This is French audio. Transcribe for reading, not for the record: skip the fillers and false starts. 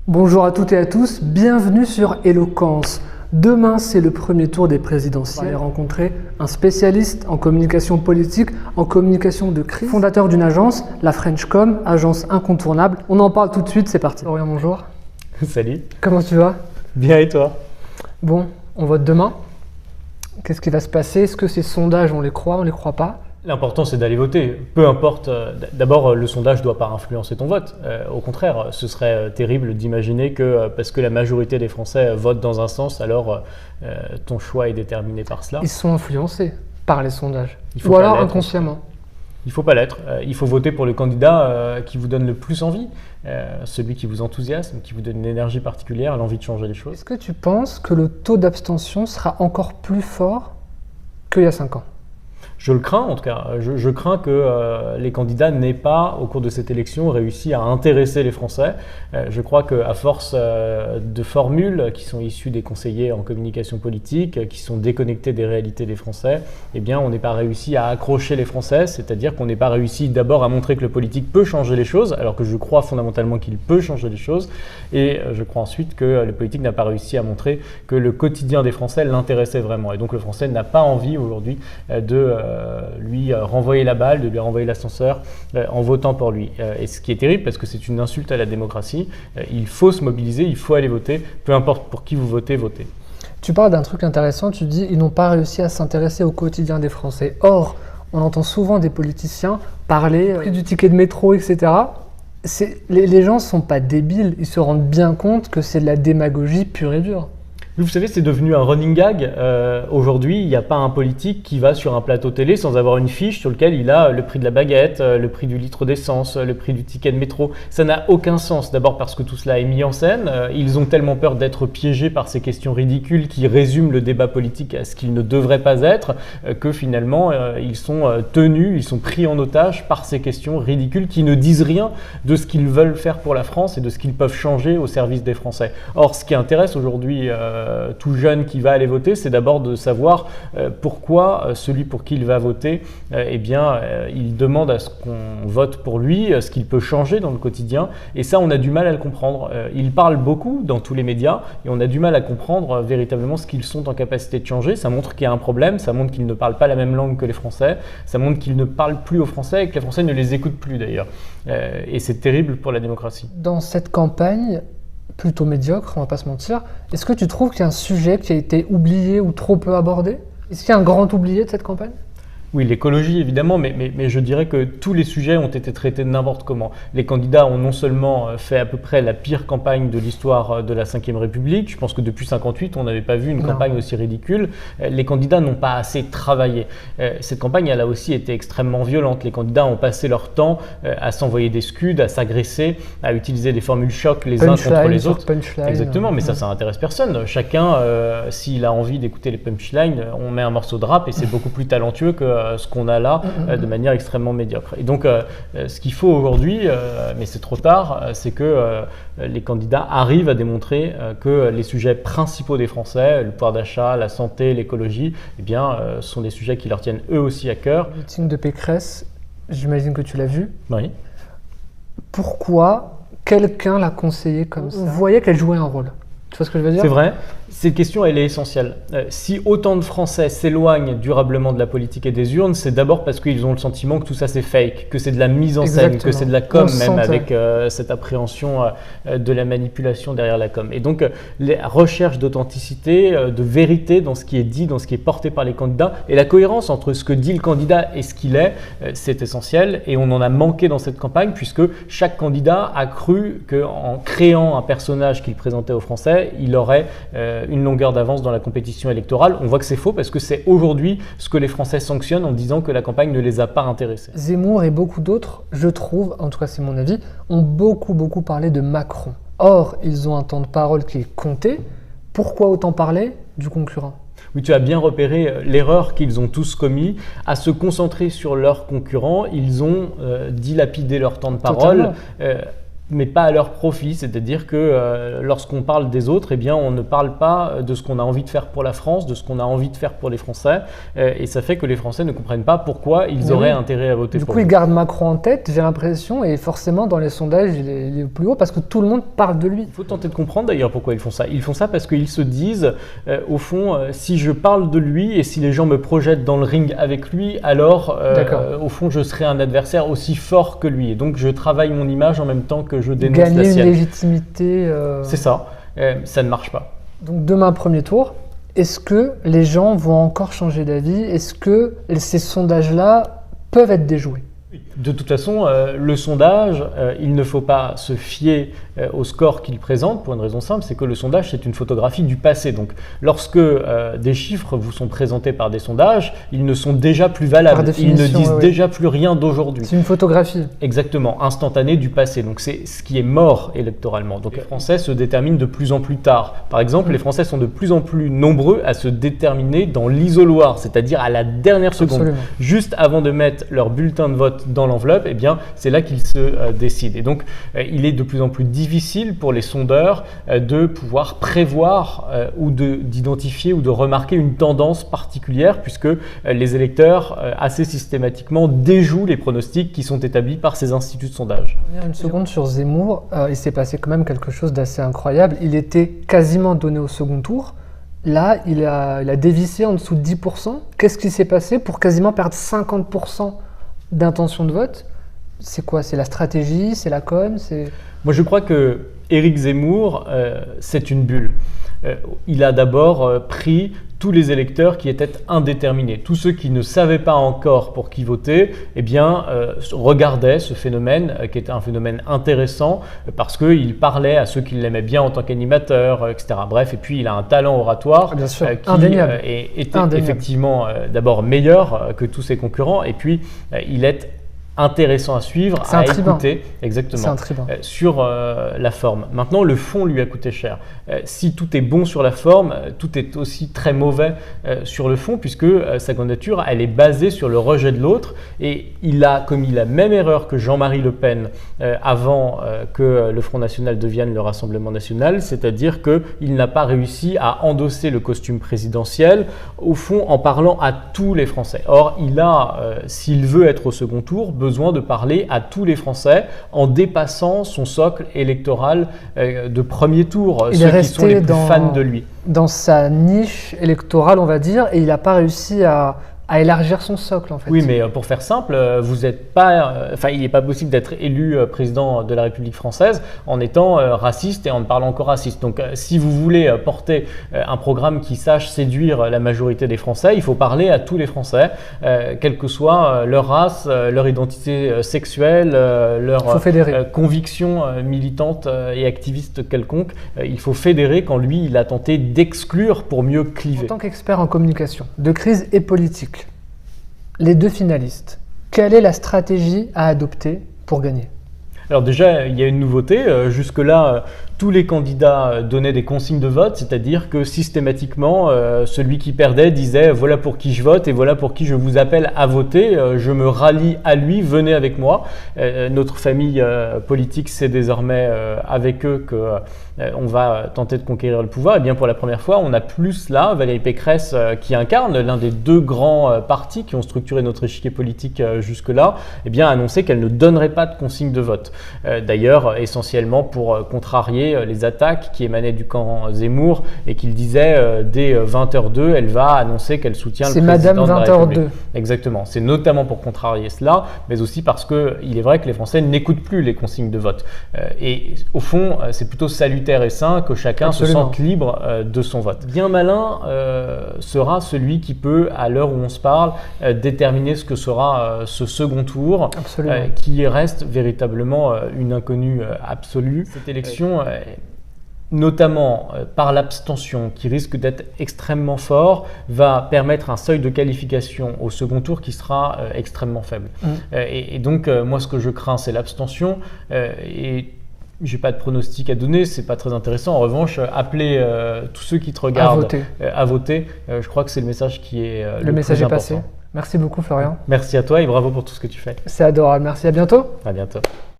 Bonjour à toutes et à tous, bienvenue sur Éloquence. Demain, c'est le premier tour des présidentielles. On va rencontrer un spécialiste en communication politique, en communication de crise, fondateur d'une agence, la Frenchcom, agence incontournable. On en parle tout de suite, c'est parti. Aurélien, bonjour. Salut. Comment tu vas? Bien et toi? Bon, on vote demain. Qu'est-ce qui va se passer? Est-ce que ces sondages, on les croit pas? L'important, c'est d'aller voter. Peu importe. D'abord, le sondage ne doit pas influencer ton vote. Au contraire, ce serait terrible d'imaginer que parce que la majorité des Français votent dans un sens, alors ton choix est déterminé par cela. Ils sont influencés par les sondages. Ou alors inconsciemment. Il ne faut pas l'être. Il faut voter pour le candidat qui vous donne le plus envie, celui qui vous enthousiasme, qui vous donne une énergie particulière, l'envie de changer les choses. Est-ce que tu penses que le taux d'abstention sera encore plus fort qu'il y a 5 ans? Je le crains en tout cas. Je crains que les candidats n'aient pas, au cours de cette élection, réussi à intéresser les Français. Je crois qu'à force de formules qui sont issues des conseillers en communication politique, qui sont déconnectés des réalités des Français, eh bien, on n'est pas réussi à accrocher les Français, c'est-à-dire qu'on n'est pas réussi d'abord à montrer que le politique peut changer les choses, alors que je crois fondamentalement qu'il peut changer les choses, et je crois ensuite que le politique n'a pas réussi à montrer que le quotidien des Français l'intéressait vraiment. Et donc le Français n'a pas envie aujourd'hui de lui renvoyer la balle, de lui renvoyer l'ascenseur en votant pour lui. Et ce qui est terrible, parce que c'est une insulte à la démocratie, il faut se mobiliser, il faut aller voter, peu importe pour qui vous votez, votez. Tu parles d'un truc intéressant, tu dis ils n'ont pas réussi à s'intéresser au quotidien des Français. Or, on entend souvent des politiciens parler du ticket de métro, etc. Les gens ne sont pas débiles, ils se rendent bien compte que c'est de la démagogie pure et dure. Vous savez, c'est devenu un running gag. Aujourd'hui, il n'y a pas un politique qui va sur un plateau télé sans avoir une fiche sur laquelle il a le prix de la baguette, le prix du litre d'essence, le prix du ticket de métro. Ça n'a aucun sens. D'abord parce que tout cela est mis en scène. Ils ont tellement peur d'être piégés par ces questions ridicules qui résument le débat politique à ce qu'il ne devrait pas être, que finalement, ils sont tenus, ils sont pris en otage par ces questions ridicules qui ne disent rien de ce qu'ils veulent faire pour la France et de ce qu'ils peuvent changer au service des Français. Or, ce qui intéresse aujourd'hui tout jeune qui va aller voter, c'est d'abord de savoir pourquoi celui pour qui il va voter, il demande à ce qu'on vote pour lui, ce qu'il peut changer dans le quotidien. Et ça, on a du mal à le comprendre. Il parle beaucoup dans tous les médias et on a du mal à comprendre véritablement ce qu'ils sont en capacité de changer. Ça montre qu'il y a un problème, ça montre qu'ils ne parlent pas la même langue que les Français, ça montre qu'ils ne parlent plus aux Français et que les Français ne les écoutent plus d'ailleurs. Et c'est terrible pour la démocratie. Dans cette campagne plutôt médiocre, on va pas se mentir, est-ce que tu trouves qu'il y a un sujet qui a été oublié ou trop peu abordé? Est-ce qu'il y a un grand oublié de cette campagne? Oui, l'écologie évidemment, mais je dirais que tous les sujets ont été traités n'importe comment. Les candidats ont non seulement fait à peu près la pire campagne de l'histoire de la Ve République, je pense que depuis 1958, on n'avait pas vu une campagne aussi ridicule. Les candidats n'ont pas assez travaillé. Cette campagne, elle a aussi été extrêmement violente. Les candidats ont passé leur temps à s'envoyer des scuds, à s'agresser, à utiliser des formules choc les uns contre les autres. Exactement, mais ça intéresse personne. Chacun, s'il a envie d'écouter les punchlines, on met un morceau de rap et c'est beaucoup plus talentueux que ce qu'on a là de manière extrêmement médiocre. Et donc, ce qu'il faut aujourd'hui, mais c'est trop tard, c'est que les candidats arrivent à démontrer que les sujets principaux des Français, le pouvoir d'achat, la santé, l'écologie, sont des sujets qui leur tiennent eux aussi à cœur. Le meeting de Pécresse, j'imagine que tu l'as vu. Oui. Pourquoi quelqu'un l'a conseillé comme ça? Vous voyez qu'elle jouait un rôle. Tu vois ce que je veux dire? C'est vrai. Cette question, elle est essentielle. Si autant de Français s'éloignent durablement de la politique et des urnes, c'est d'abord parce qu'ils ont le sentiment que tout ça c'est fake, que c'est de la mise en scène, que c'est de la com même, avec cette appréhension de la manipulation derrière la com. Et donc, la recherche d'authenticité, de vérité dans ce qui est dit, dans ce qui est porté par les candidats, et la cohérence entre ce que dit le candidat et ce qu'il est, c'est essentiel. Et on en a manqué dans cette campagne, puisque chaque candidat a cru qu'en créant un personnage qu'il présentait aux Français, il aurait une longueur d'avance dans la compétition électorale. On voit que c'est faux parce que c'est aujourd'hui ce que les Français sanctionnent en disant que la campagne ne les a pas intéressés. Zemmour et beaucoup d'autres, je trouve, en tout cas c'est mon avis, ont beaucoup parlé de Macron. Or, ils ont un temps de parole qui est compté. Pourquoi autant parler du concurrent ? Oui, tu as bien repéré l'erreur qu'ils ont tous commis. À se concentrer sur leurs concurrents, ils ont dilapidé leur temps de parole. mais pas à leur profit, c'est-à-dire que lorsqu'on parle des autres, eh bien, on ne parle pas de ce qu'on a envie de faire pour la France, de ce qu'on a envie de faire pour les Français, et ça fait que les Français ne comprennent pas pourquoi ils auraient intérêt à voter pour pour lui. lui. Du coup, ils gardent Macron en tête, j'ai l'impression, et forcément, dans les sondages, il est plus haut parce que tout le monde parle de lui. Il faut tenter de comprendre d'ailleurs pourquoi ils font ça. Ils font ça parce qu'ils se disent, au fond, si je parle de lui et si les gens me projettent dans le ring avec lui, alors, au fond, je serai un adversaire aussi fort que lui. Et donc, je travaille mon image en même temps que je dénonce la sienne. Gagner une légitimité. C'est ça. Ça ne marche pas. Donc, demain, premier tour. Est-ce que les gens vont encore changer d'avis? Est-ce que ces sondages-là peuvent être déjoués? De toute façon, le sondage, il ne faut pas se fier au score qu'il présente pour une raison simple, c'est que le sondage, c'est une photographie du passé. Donc, lorsque des chiffres vous sont présentés par des sondages, ils ne sont déjà plus valables. Ils ne disent déjà plus rien d'aujourd'hui. C'est une photographie. Exactement, instantanée du passé. Donc, c'est ce qui est mort électoralement. Donc, les Français se déterminent de plus en plus tard. Par exemple, les Français sont de plus en plus nombreux à se déterminer dans l'isoloir, c'est-à-dire à la dernière seconde. Absolument. Juste avant de mettre leur bulletin de vote dans l'enveloppe, eh bien, c'est là qu'ils se décident. Et donc, il est de plus en plus difficile pour les sondeurs de pouvoir prévoir ou d'identifier ou de remarquer une tendance particulière, puisque les électeurs assez systématiquement déjouent les pronostics qui sont établis par ces instituts de sondage. Une seconde sur Zemmour, il s'est passé quand même quelque chose d'assez incroyable. Il était quasiment donné au second tour. Là, il a dévissé en dessous de 10%. Qu'est-ce qui s'est passé pour quasiment perdre 50% d'intention de vote? C'est quoi? C'est la stratégie? C'est la com? Moi, je crois que Éric Zemmour, c'est une bulle. Il a d'abord pris tous les électeurs qui étaient indéterminés. Tous ceux qui ne savaient pas encore pour qui voter, eh bien, regardaient ce phénomène qui était un phénomène intéressant parce qu'il parlait à ceux qui l'aimaient bien en tant qu'animateur, etc. Bref, et puis il a un talent oratoire qui était effectivement d'abord meilleur que tous ses concurrents, et puis il est intéressant à suivre, à écouter, exactement, sur la forme. Maintenant, le fond lui a coûté cher. Si tout est bon sur la forme, tout est aussi très mauvais sur le fond, puisque sa candidature, elle est basée sur le rejet de l'autre, et il a commis la même erreur que Jean-Marie Le Pen avant que le Front National devienne le Rassemblement National, c'est-à-dire qu'il n'a pas réussi à endosser le costume présidentiel, au fond, en parlant à tous les Français. Or, il a, s'il veut être au second tour, besoin de parler à tous les Français en dépassant son socle électoral de premier tour, ceux qui sont les plus fans de lui. Dans sa niche électorale, on va dire, et il n'a pas réussi à élargir son socle, en fait. Oui, mais pour faire simple, vous n'êtes pas, il n'est pas possible d'être élu président de la République française en étant raciste et en parlant encore raciste. Donc, si vous voulez porter un programme qui sache séduire la majorité des Français, il faut parler à tous les Français, quelle que soit leur race, leur identité sexuelle, leur conviction militante et activiste quelconque. Il faut fédérer quand lui, il a tenté d'exclure pour mieux cliver. En tant qu'expert en communication, de crise et politique, les deux finalistes, quelle est la stratégie à adopter pour gagner? Alors déjà, il y a une nouveauté. Jusque-là, tous les candidats donnaient des consignes de vote, c'est-à-dire que systématiquement, celui qui perdait disait « voilà pour qui je vote et voilà pour qui je vous appelle à voter, je me rallie à lui, venez avec moi ». Notre famille politique sait désormais avec eux qu'on va tenter de conquérir le pouvoir. Et bien pour la première fois, on a plus là Valérie Pécresse qui incarne l'un des deux grands partis qui ont structuré notre échiquier politique jusque-là, eh bien annoncé qu'elle ne donnerait pas de consignes de vote. D'ailleurs, essentiellement pour contrarier les attaques qui émanaient du camp Zemmour et qu'il disait dès 20h02, elle va annoncer qu'elle soutient le président de la République. 20h02. Exactement. C'est notamment pour contrarier cela, mais aussi parce qu'il est vrai que les Français n'écoutent plus les consignes de vote. Et au fond, c'est plutôt salutaire et sain que chacun se sente libre de son vote. Bien malin sera celui qui peut, à l'heure où on se parle, déterminer ce que sera ce second tour, qui reste véritablement une inconnue absolue. Cette élection, notamment par l'abstention qui risque d'être extrêmement fort, va permettre un seuil de qualification au second tour qui sera extrêmement faible. Et donc, moi, ce que je crains, c'est l'abstention. Et j'ai pas de pronostic à donner, c'est pas très intéressant. En revanche, appeler tous ceux qui te regardent à voter, je crois que c'est le message qui est le message plus est important. passé. Merci beaucoup, Florian. Merci à toi et bravo pour tout ce que tu fais. C'est adorable. Merci, à bientôt. À bientôt.